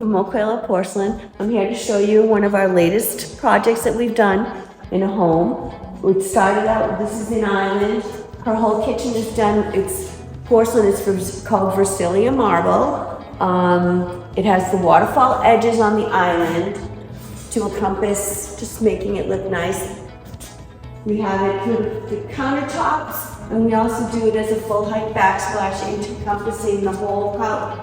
Moe Coelho Porcelain. I'm here to show you one of our latest projects that we've done in a home. We started out, this is an island. Her whole kitchen is done, it's porcelain, it's called Versailles marble. It has the waterfall edges on the island to encompass, just making it look nice. We have it for the countertops, and we also do it as a full height backsplash, encompassing the whole palette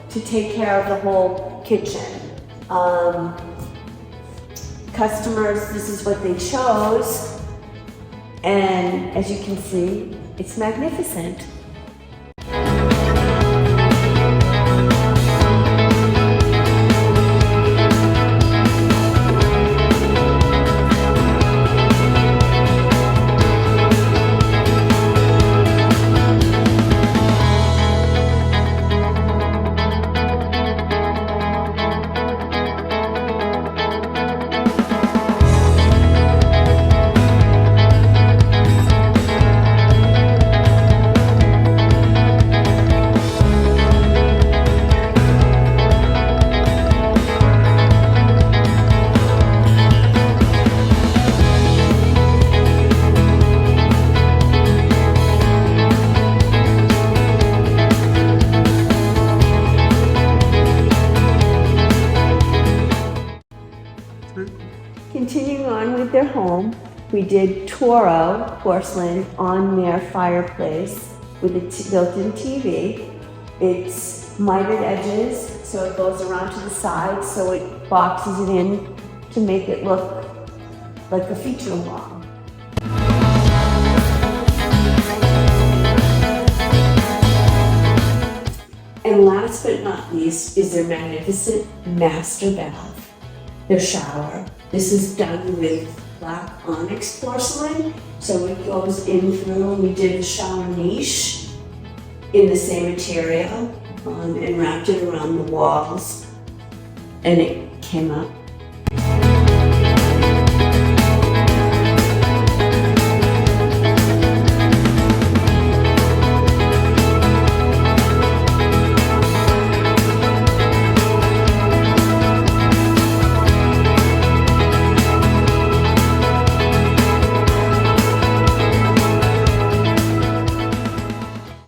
to take care of the whole kitchen. Customers, this is what they chose, and as you can see, it's magnificent. Continuing on with their home, we did Toro porcelain on their fireplace with a built-in TV. It's mitered edges, so it goes around to the sides, so it boxes it in to make it look like a feature wall. And last but not least is their magnificent master bath, their shower. This is done with black onyx porcelain, so it goes in through. We did a shower niche in the same material and wrapped it around the walls, and it came up